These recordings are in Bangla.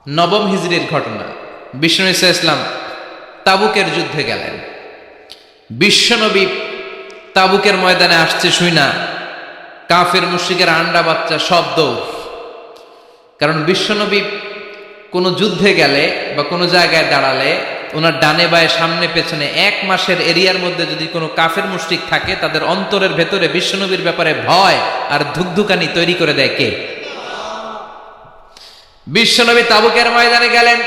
নবম হিজরির ঘটনা। বিষ্ণু ইসলাম তাবুকের যুদ্ধে গেলেন। বিশ্বনবী তাবুকের ময়দানে আসছে শুই না কাফের মুশরিকের আন্ডা বাচ্চা সব দৌড়। কারণ বিশ্বনবী কোনো যুদ্ধে গেলে বা কোনো জায়গায় দাঁড়ালে ওনার ডানে বায়ে সামনে পেছনে 1 মাসের এরিয়ার মধ্যে যদি কোনো কাফের মুশরিক থাকে তাদের অন্তরের ভেতরে বিশ্বনবীর ব্যাপারে ভয় আর ধুকধুকানি তৈরি করে দেয় কে? বিশ্বনবী তাবুকের ময়দানে গেলেন।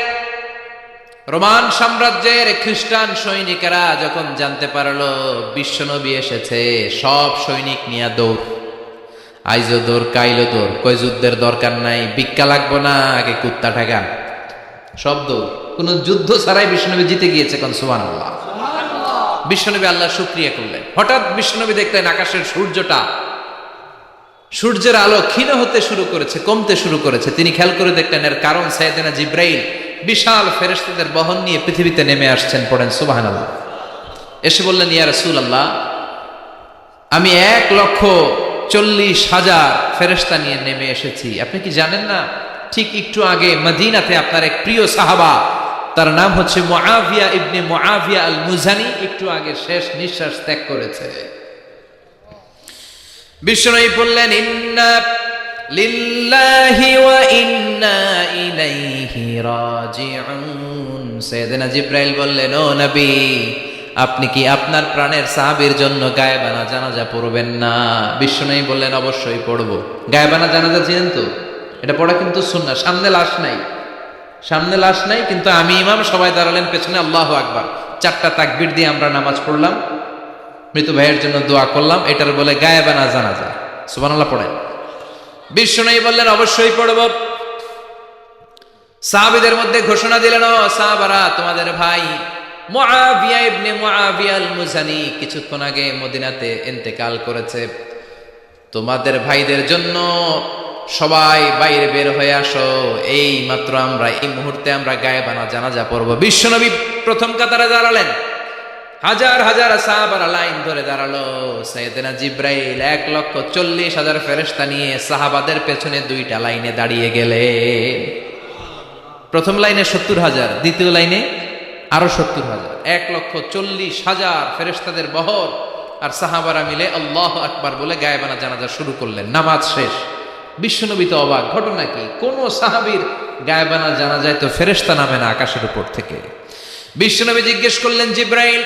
রোমান সাম্রাজ্যের খ্রিস্টান সৈনিকেরা যখন জানতে পারলো বিশ্বনবী এসেছে, সব সৈনিক নিয়ে দৌড়। আইজো দৌড়, কাইলো দৌড়, কই যুদ্ধের দরকার নাই, ভিক্ষা লাগবো না, আগে কুত্তা ঠেকান, সব দৌড়। কোন যুদ্ধ ছাড়াই বিশ্বনবী জিতে গিয়েছে, কোন সুবহানাল্লাহ। বিশ্বনবী আল্লাহর শুকরিয়া করলেন। হঠাৎ বিশ্বনবী দেখলেন আকাশের সূর্যের আলো ক্ষীণ হতে শুরু করেছে, কমতে শুরু করেছে। তিনি খেয়াল করে দেখলেন এর কারণ সাইয়েদনা জিব্রাইল বিশাল ফেরেশতাদের বহন নিয়ে পৃথিবীতে নেমে আসছেন। পড়েন সুবহানাল্লাহ। এসে বললেন, ইয়া রাসূলুল্লাহ, আমি 1,40,000 ফেরেশতা নিয়ে নেমে এসেছি। আপনি কি জানেন না, ঠিক একটু আগে মদিনাতে আপনার এক প্রিয় সাহাবা, তার নাম হচ্ছে মুআবিয়া ইবনে মুআবিয়া আল মুজানি, একটু আগে শেষ নিঃশ্বাস ত্যাগ করেছে। বিশ্বনবী বললেন, ইন্না লিল্লাহি ওয়া ইন্না ইলাইহি রাজিউন। সাইয়েদনা জিব্রাইল বললেন, ও নবী, আপনি কি আপনার প্রাণের সাহাবীর জন্য গায়েবানা জানাজা পড়বেন না? বিশ্বনবী বললেন, অবশ্যই পড়ব। গায়েবানা জানাজা চিনেন তো? এটা পড়া কিন্তু সুন্নাহ। সামনে লাশ নাই, কিন্তু আমি ইমাম, সবাই দাঁড়ালেন পেছনে, আল্লাহু আকবার, 4টা তাকবীর দিয়ে আমরা নামাজ পড়লাম, মৃত ভাইয়ের জন্য দোয়া করলাম। এটার বলে গায়েবানা জানাজা। সুবহানাল্লাহ পড়েন। বিশ্বনবী বললেন, অবশ্যই পড়ব। সাহাবীদের মধ্যে ঘোষণা দিলেন, ও সাহাবারা, তোমাদের ভাই মুআবিয়া ইবনে মুআবিয়া আল মুজানি কিছুক্ষণ আগে মদিনাতে ইন্তেকাল করেছে। তোমাদের ভাইদের জন্য সবাই বাইরে বের হয়ে আসো, এই মাত্র এই মুহূর্তে আমরা গায়েবানা জানাজা পড়ব। বিশ্বনবী প্রথম কাতারে দাঁড়ালেন। হাজার হাজার সাহাবারা লাইন ধরে দাঁড়ালো। সাইয়েদনা জিব্রাইল 1,40,000 ফেরেশতা নিয়ে সাহাবাদের পেছনে 2টা লাইনে দাঁড়িয়ে গেলেন। প্রথম লাইনে 70,000, দ্বিতীয় লাইনে আরো 70,000, 1,40,000 ফেরেশতাদের বহর। আর সাহাবারা মিলে আল্লাহু আকবার বলে গায়েবানা জানাজা শুরু করলেন। নামাজ শেষ। বিশ্বনবী তো অবাক, ঘটনা কি? কোন সাহাবীর গায়েবানা জানাজায় তো ফেরেশতা নামে না আকাশের উপর থেকে। বিশ্বনবী জিজ্ঞেস করলেন, জিব্রাইল,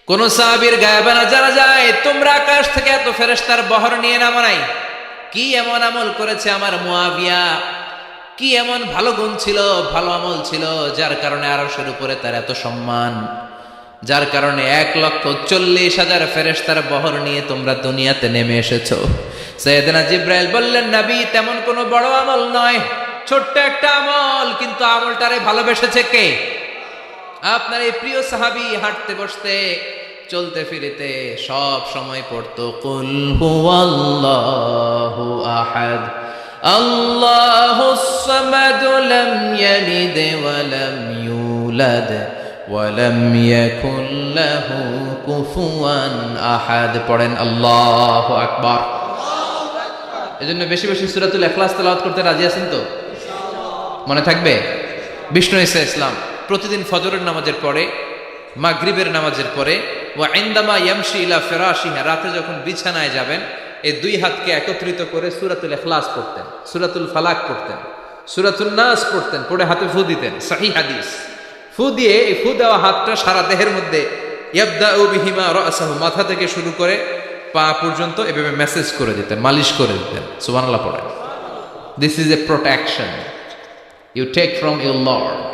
কোন সাহাবীর গায়েবানা জানাজায় তোমরা আকাশ থেকে এত ফেরেশতার বহর নিয়ে নামো নাই? কি এমন আমল করেছে আমার মুআবিয়া? কি এমন ভালো গুণ ছিল, ভালো আমল ছিল, যার কারণে আরশের উপরে তার এত সম্মান, যার কারণে 1,40,000 ফেরেশতার বহর নিয়ে তোমরা দুনিয়াতে নেমে এসেছো? সাইয়েদনা জিব্রাইল বললেন, নবী, তেমন কোনো বড় আমল নয়, ছোট্ট একটা আমল, কিন্তু আমলটারে ভালোবেসেছে কে? আপনার এই প্রিয় সাহাবী হাঁটতে বসতে চলতে ফিরিতে সব সময় পড়তো, কুল হুয়াল্লাহু আহাদ আল্লাহুস সামাদ লাম ইয়ালিদ ওয়া লাম ইউলাদ ওয়া লাম ইয়াকুল লাহু কুফুয়ান আহাদ। পড়েন আল্লাহু আকবার। এজন্য বেশি বেশি সূরাতুল ইখলাস তেলাওয়াত করতে রাজি আছেন তো? মনে থাকবে? বিষ্ণু ইসলাম প্রতিদিন ফজরের নামাজের পরে, মাগরিবের নামাজের পরে, ওয়া ইনদামা ইয়ামশি ইলা ফিরাশিহি, রাতে যখন বিছানায় যাবেন, এই 2 হাতকে একত্রিত করে সূরাতুল ইখলাস পড়তেন, সূরাতুল ফালাক পড়তেন, সূরাতুন নাস পড়তেন, পড়ে হাতে ফু দিতেন। সহিহ হাদিস। ফু দিয়ে এই ফু দেওয়া হাতটা সারা দেহের মধ্যে ইয়াবদাউ বিহিমা রাসাহু, মাথা থেকে শুরু করে পা পর্যন্ত এভাবে মেসেজ করে দিতেন, মালিশ করে দিতেন। সুবহানাল্লাহ পড়েন। This is a protection you take from your lord,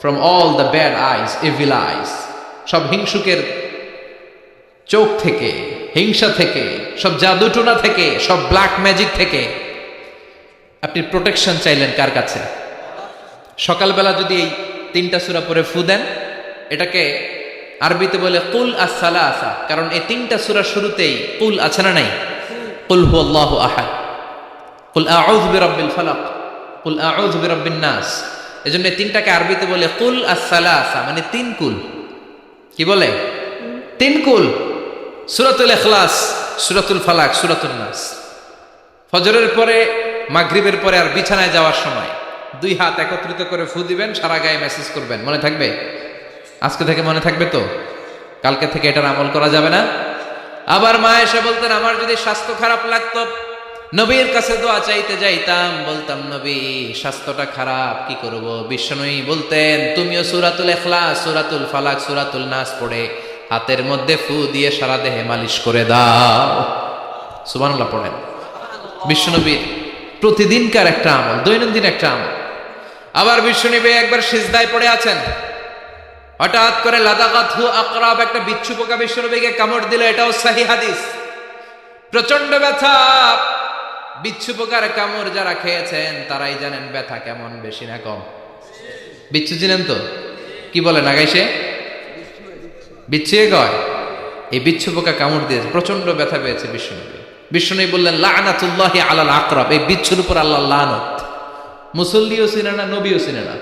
from all the bad eyes, evil eyes, সব হিংসুকের চোখ থেকে, হিংসা থেকে, সব জাদুটোনা থেকে, সব ব্ল্যাক ম্যাজিক থেকে আপনি প্রোটেকশন চাইলেন কার কাছে? সকালবেলা যদি এই 3টা সূরা পড়ে ফু দেন, এটাকে আরবিতে বলে কুল আস-সালাসা, কারণ এই 3টা সূরার শুরুতেই কুল আছে না নাই? কুল হুয়াল্লাহু আহাদ, কুল আউযু বিরাব্বিল ফালাক, কুল আউযু বিরাব্বিন নাস। এজন্য এই 3টাকে আরবিতে বলে কুল আস-সালাসা, মানে 3 কুল। কি বলে? 3 কুল। সূরাতুল ইখলাস, সূরাতুল ফালাক, সূরাতুন নাস। ফজরের পরে, মাগরিবের পরে আর বিছানায় যাওয়ার সময় 2 হাত একত্রিত করে ফু দিবেন, সারা গায়ে মেসেজ করবেন। মনে থাকবে? আজকে থেকে মনে থাকবে তো? কালকে থেকে এটার আমল করা যাবে না? আবার মা এসে বলতেন, আমার যদি স্বাস্থ্য খারাপ লাগতো, নবীর কাছে দোয়া চাইতে যাইতাম, বলতাম নবী স্বাস্থ্যটা খারাপ, কি করব? বিশ্বনবী বলতেন, তুমিও সূরাতুল ইখলাস, সূরাতুল ফালাক, সূরাতুল নাস পড়ে হাতের মধ্যে ফু দিয়ে সারা দেহে মালিশ করে দাও। সুবহানাল্লাহ পড়েন। বিশ্বনবীর প্রতিদিনকার একটা আমল, দৈনন্দিন একটা আমল। আবার বিশ্বনবী একবার সিজদায় পড়ে আছেন, হঠাৎ করে লাদাগাতহু আকরাব, একটা বিচ্ছু পোকা বিশ্বনবীকে কামড় দিল। এটাও সহিহ হাদিস। প্রচন্ড ব্যথা। বিচ্ছু পোকার কামড় যারা খেয়েছেন তারাই জানেন ব্যথা কেমন, বেশি না কম? বিচ্ছু ছিলেন তো? কি বলেন আগাইছে? বিচ্ছু কয়। এই বিচ্ছু পোকা কামড় দিয়েছে, প্রচন্ড ব্যথা পেয়েছে বিশ্বনবী। বিশ্বনবী বললেন, লাআনাতুল্লাহি আলাল আকরাব, এই বিচ্ছুর উপর আল্লাহর লানত। মুসল্লিও চিনে না, নবীও চিনে না,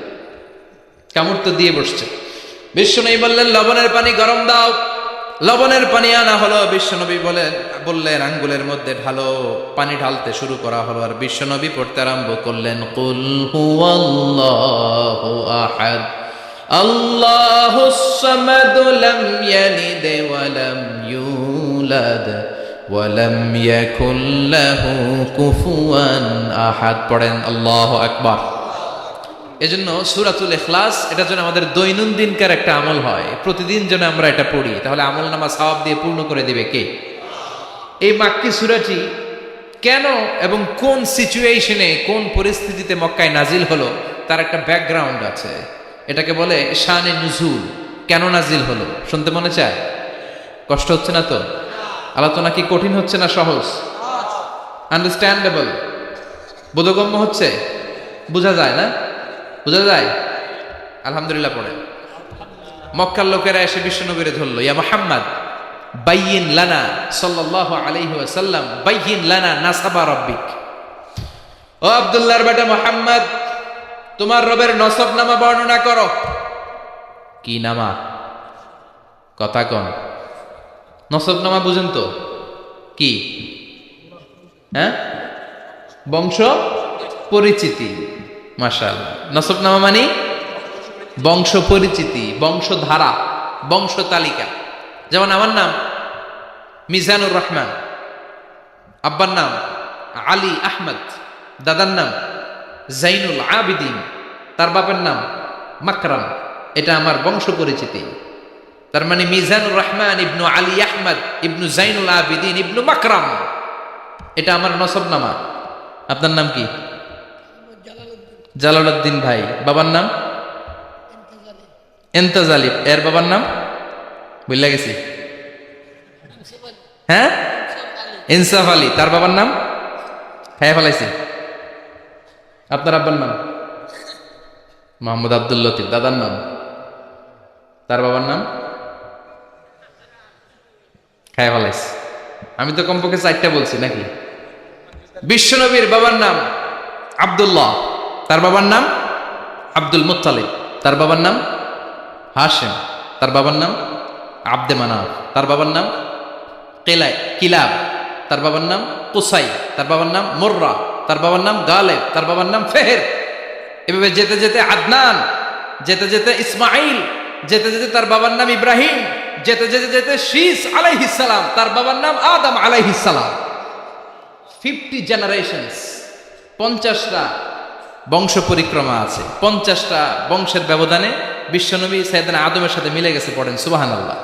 কামড় তো দিয়ে বসছে। বিশ্বনবী বললেন, লবণের পানি গরম দাও। লবণের পানি আনা হলো। বিশ্বনবী বললেন আঙ্গুলের মধ্যে ঢালো। পানি ঢালতে শুরু করা হলো, আর বিশ্বনবী পড়তে আরম্ভ করলেন, কুল হুয়াল্লাহু আহাদ আল্লাহুস সামাদ লাম ইয়ালিদ ওয়া লাম ইউলাদ ওয়া লাম ইয়াকুল লাহু কুফুয়ান আহাদ। পড়েন আল্লাহু আকবার। এজন্য সূরাতুল ইখলাস এটা যেন আমাদের দৈনন্দিনকার একটা আমল হয়, প্রতিদিন যেন আমরা এটা পড়ি, তাহলে আমলনামা সওয়াব দিয়ে পূর্ণ করে দিবে কে? এই মাক্কি সূরাটি কেন এবং কোন সিচুয়েশনে, কোন পরিস্থিতিতে মক্কায় নাজিল হলো তার একটা ব্যাকগ্রাউন্ড আছে। এটাকে বলে শানে নুজুল। কেন নাজিল হলো শুনতে মনে চায়? কষ্ট হচ্ছে না তো? আলোচনা কি কঠিন হচ্ছে না সহজ? আন্ডারস্ট্যান্ডেবল, বোধগম্য হচ্ছে? বোঝা যায় না? বোঝা যায়? আলহামদুলিল্লাহ পড়ে। মক্কার লোকেরা এসে বিশ্বনবীরে ধরলো, ইয়া মুহাম্মদ বাইয়িন লানা সাল্লাল্লাহু আলাইহি ওয়াসাল্লাম বাইয়িন লানা নাসাবা রাব্বিক। ও আব্দুল্লাহর বেটা মুহাম্মদ, তোমার রবের নসব নামা বর্ণনা করো। কি নামা? কথা কন। নসব নামা বুঝেন তো? কি? হ্যাঁ, বংশ পরিচিতি। মাশাআল্লাহ। নসব নামা মানে বংশ পরিচিতি, বংশধারা, বংশ তালিকা। যেমন আমার নাম মিজানুর রহমান, আব্বার নাম আলী আহমদ, দাদার নাম জাইনুল আবিদিন, তার বাপের নাম মাকরাম। এটা আমার বংশ পরিচিতি। তার মানে মিজানুর রহমান ইবনু আলী আহমদ ইবনু জাইনুল আবিদিন ইবনু মাকরাম, এটা আমার নসব নামা। আপনার নাম কি? জালালউদ্দিন ভাই। বাবার নাম এন্তাজ আলী। এর বাবার নাম বুঝলা গেছি। হ্যাঁ, ইনসাফ আলী। তার বাবার নাম হ্যাঁ ফেলাইছি। আপনার আব্বার নাম মোহাম্মদ আব্দুল লতিফ। দাদার নাম, তার বাবার নাম হ্যাঁ ফেলাইছি। আমি তো কমপক্ষে 4টা বলছি নাকি? বিশ্বনবীর বাবার নাম আব্দুল্লাহ, তার বাবার নাম আব্দুল মুত্তালিব, তার বাবার নাম হাশিম, তার বাবার নাম আব্দে মানাফ, তার বাবার নাম কিলাব, তার বাবার নাম কুসাই, তার বাবার নাম মুররা, তার বাবার নাম গালেব, তার বাবার নাম ফেহের। এভাবে যেতে যেতে আদনান, যেতে যেতে ইসমাইল, যেতে যেতে তার বাবার নাম ইব্রাহিম, যেতে যেতে যেতে শীস আলাইহিস সালাম, তার বাবার নাম আদম আলাইহিস সালাম। 50 জেনারেশনস, 50টা বংশ পরিক্রমা আছে। 50টা বংশের ব্যবধানে বিশ্বনবী সাইয়েদনা আদমের সাথে মিলে গেছে। পড়েন সুবহানাল্লাহ।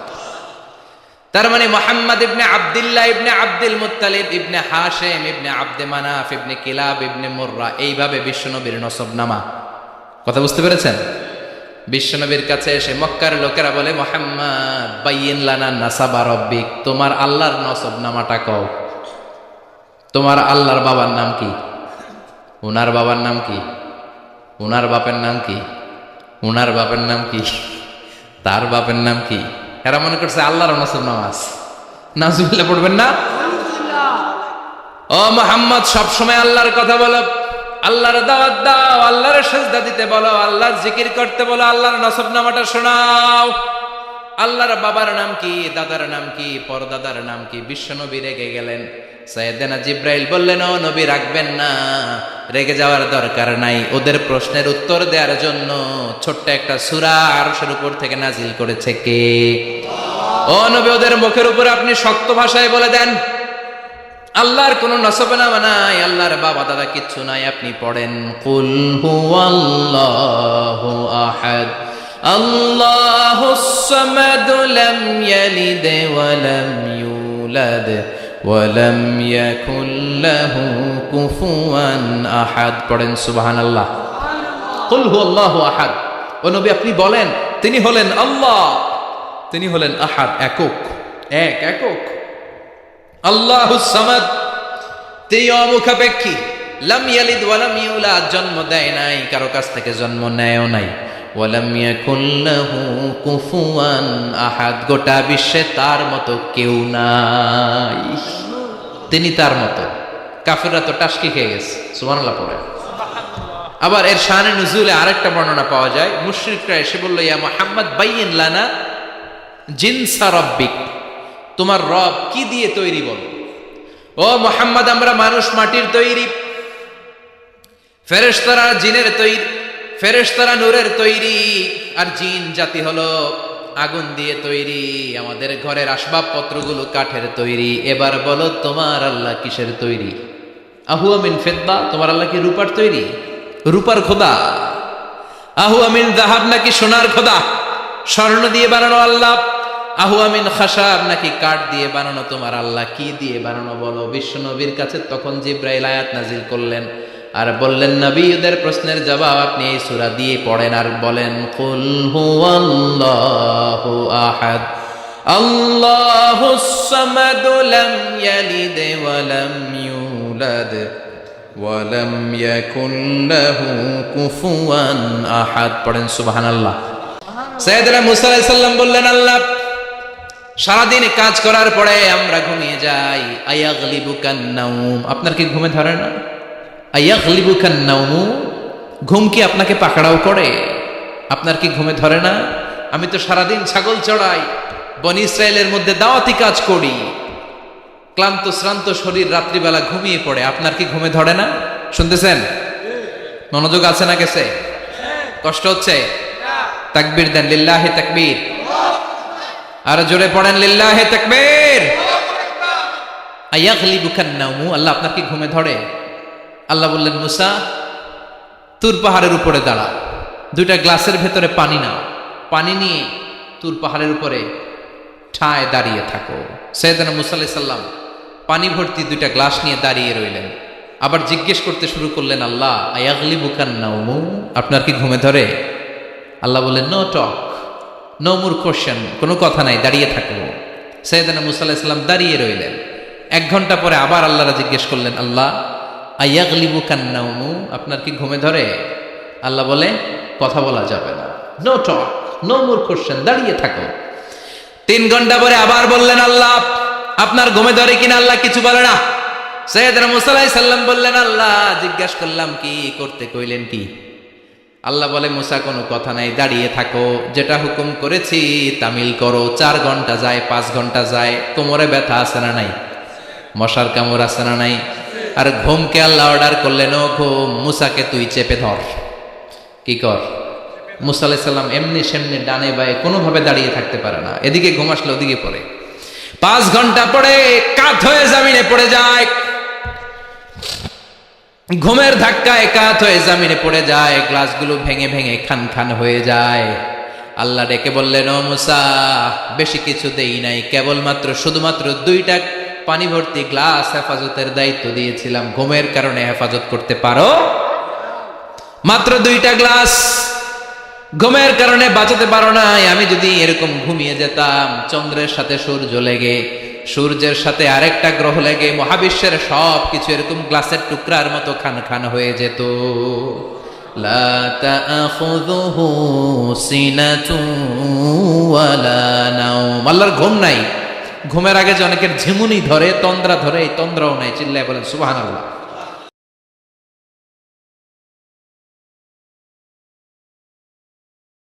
তার মানে মুহাম্মদ ইবনে আব্দুল্লাহ ইবনে আব্দুল মুত্তালিব ইবনে হাশিম ইবনে আব্দে মানাফ ইবনে কিলাব ইবনে মুররা, এইভাবে বিশ্বনবীর নসবনামা। কথা বুঝতে পেরেছেন? বিশ্বনবীর কাছে এসে মক্কার লোকেরা বলে, মুহাম্মদ বাইয়িন লানা নাসাবা রাব্বিক, তোমার আল্লাহর নসবনামাটা কও। তোমার আল্লাহর বাবার নাম কি? উনার বাবার নাম কি? উনার বাপের নাম কি? উনার বাপের নাম কি? তার বাপের নাম কি? এরা মনে করছে আল্লাহর নসব নামাজ। নাউজুবিল্লাহ পড়বেন না? ও মুহাম্মদ, সবসময় আল্লাহর কথা বলো, আল্লাহর দাওয়াত দাও, আল্লাহর সিজদা দিতে বলো, আল্লাহর জিকির করতে বলো, আল্লাহর নসব নামাটা শোনাও। আল্লাহর বাবার নাম কি, দাদার নাম কি, পরদাদার নাম কি? বিশ্বনবী রেগে গেলেন। সাইয়েদনা জিব্রাইল বললেন, ও নবী রাখবেন না, রেগে যাওয়ার দরকার নাই। ওদের প্রশ্নের উত্তর দেওয়ার জন্য ছোট্ট একটা সূরা আরশের উপর থেকে নাজিল করেছে কে? ও নবী, ওদের মুখের উপর আপনি শক্ত ভাষায় বলে দেন, আল্লাহর কোনো নসবনামা নাই, আল্লাহর বাবা দাদা কিচ্ছু নাই। আপনি পড়েন, কুল হুয়াল্লাহু আহাদ আল্লাহুস সামাদ লাম ইয়ালিদ ওয়া লাম ইউলাদ ওয়া লাম ইয়াকুল লাহু কুফুয়ান আহাদ। পড়েন সুবহানাল্লাহ। কুল হুয়াল্লাহু আহাদ। ও নবী আপনি বলেন, তিনি হলেন আল্লাহ, তিনি হলেন আহাদ, একক, একক। আল্লাহুস সামাদ, তিনি অমুখাপেক্ষী। লাম ইয়ালিদ ওয়া লাম ইউলাদ, জন্ম দেয় নাই, কারো কাছ থেকে জন্ম নেয়ও নাই। ওয়া লাম ইয়াকুল লাহু কুফুয়ান আহাদ, গোটা বিশ্বে তার মতো কেউ নাই, তিনি তার মতো। কাফিররা তো টাসকি খেয়ে গেছে, সুবহানাল্লাহ পড়ে। আবার এর শানে নুজুলে আরেকটা বর্ণনা পাওয়া যায়, মুশরিকরা এসে বলল, ইয়া মুহাম্মদ বাইয়িন লানা জিনসা রাব্বিক, তোমার রব কি দিয়ে তৈরি বলো। ও মুহাম্মদ, আমরা মানুষ মাটির তৈরি, ফেরেশতারা জিনের তৈরি, ফেরেশতারা নূরের তৈরি, আর জিন জাতি হলো আগুন দিয়ে তৈরি, আমাদের ঘরের আসবাবপত্রগুলো কাঠের তৈরি। এবার বলো তোমার আল্লাহ কিসের তৈরি? আহুয়া মিন ফিদ্দা, তোমার আল্লাহ কি রূপার তৈরি? রূপার খোদা? আহুয়া মিন যাহাব, নাকি সোনার খোদা, স্বর্ণ দিয়ে বানানো আল্লাহ? আহুয়া মিন খাশাব, নাকি কাঠ দিয়ে বানানো তোমার আল্লাহ? কি দিয়ে বানানো বলো? বিশ্ব নবীর কাছে তখন জিব্রাইল আয়াত নাজিল করলেন আর বললেন, নবী ওদের প্রশ্নের জবাব আপনি এই সূরা দিয়ে পড়েন আর বলেন, কুল হুয়াল্লাহু আহাদ আল্লাহুস সামাদ লাম ইয়ালিদ ওয়া লাম ইউলাদ ওয়া লাম ইয়াকুল লাহু কুফুয়ান আহাদ। পড়েন সুবহানাল্লাহ। সাইয়েদনা মুসা আলাইহিস সালাম বললেন, আল্লাহ সারাদিন কাজ করার পরে আমরা ঘুমিয়ে যাই, আয়াগলিবুকান নাওম, আপনার কি ঘুমে ধরে না? আয়াগলিবুকান নাওম, ঘুম কি আপনাকে পাকড়াও করে? আপনার কি ঘুমে ধরে না? আমি তো সারাদিন ছাগল চড়াই, বনি ইসরায়েলের মধ্যে দাওয়াতি কাজ করি, ক্লান্ত শ্রান্ত শরীর রাত্রিবেলা ঘুমিয়ে পড়ে, আপনার কি ঘুমে ধরে না? শুনতেছেন? মনোযোগ আছে না গেছে? কষ্ট হচ্ছে? তাকবীর দেন, লিল্লাহি তাকবীর। আর জোরে পড়েন, লিল্লাহি তাকবীর। আয়াগলিবুকান নাওম, আল্লাহ আপনার কি ঘুমে ধরে? আল্লাহ বললেন, মুসা তুর পাহাড়ের উপরে দাঁড়া, দুইটা গ্লাসের ভেতরে পানি নাও, পানি নিয়ে তুর পাহাড়ের উপরে ঠায় দাঁড়িয়ে থাকো। সাইয়েদনা মুসা আলাইহিস সালাম পানি ভর্তি দুইটা গ্লাস নিয়ে দাঁড়িয়ে রইলেন। আবার জিজ্ঞেস করতে শুরু করলেন, আল্লাহ আয়াগলিবুকান নাওম, আপনার কি ঘুমে ধরে? আল্লাহ বললেন, no talk, no more question, কোনো কথা নাই, দাঁড়িয়ে থাকো। সাইয়েদনা মুসা আলাইহিস সালাম দাঁড়িয়ে রইলেন। 1 ঘন্টা পরে আবার আল্লাহরা জিজ্ঞেস করলেন, আল্লাহ আয়াগলিবুকান নাওম, আপনার কি ঘুমে ধরে? আল্লাহ বলে, কথা বলা যাবে না, no talk, no more question, দাঁড়িয়ে থাকো। 3 ঘন্টা পরে আবার বললেন, আল্লাহ আপনার ঘুমে ধরে কিনা? আল্লাহ কিছু বলে না। সাইয়েদনা মুসা আলাইহিস সালাম বললেন, আল্লাহ জিজ্ঞাসা করলাম কি করতে কইলেন কি? আল্লাহ বলে, মুসা কোনো কথা নাই, দাঁড়িয়ে থাকো, যেটা হুকুম করেছি তামিল করো। 4 ঘন্টা যায়, 5 ঘন্টা যায়, কোমরে ব্যথা আছে না নাই? মশার কামড় আছে না নাই? আর ঘুমকে আল্লাহ অর্ডার করলেন, ও ঘুম, মুসাকে তুই চেপে ধর। কি কর? মুসা আলাইহিস সালাম এমনি সেমনি ডানে বায়ে কোনোভাবে দাঁড়িয়ে থাকতে পারে না, এদিকে ঘুম আসলে ওদিকে পড়ে। 5 ঘন্টা পরে কাত হয়ে জমিনে পড়ে যায়, ঘুমের ধাক্কায় কাত হয়ে জমিনে পড়ে যায়, গ্লাসগুলো ভেঙে ভেঙে খান খান হয়ে যায়। আল্লাহ ডেকে বললেন, ও মুসা বেশি কিছু দেই নাই, কেবলমাত্র শুধুমাত্র 2টা পানি ভর্তি গ্লাস হেফাজতের দায়িত্ব দিয়েছিলাম, ঘুমের কারণে হেফাজত করতে পারো? মাত্র 2টা গ্লাস, ঘুমের কারণে বাঁচাতে পারো নাই। আমি যদি এরকম ঘুমিয়ে যেতাম, চন্দ্রের সাথে সূর্য লেগে, সূর্যের সাথে আরেকটা গ্রহ লেগে মহাবিশ্বের সব কিছু এরকম গ্লাসের টুকরার মতো খান খান হয়ে যেত। লা তাখুযুহু সিনাতুন ওয়ালা নাওম, আল্লাহর ঘুম নাই। ঘুমের আগে যে অনেকের ঝিমুনি ধরে, তন্দ্রা ধরে, এই তন্দ্রাও নাই। চিল্লায় বলেন সুবহানাল্লাহ।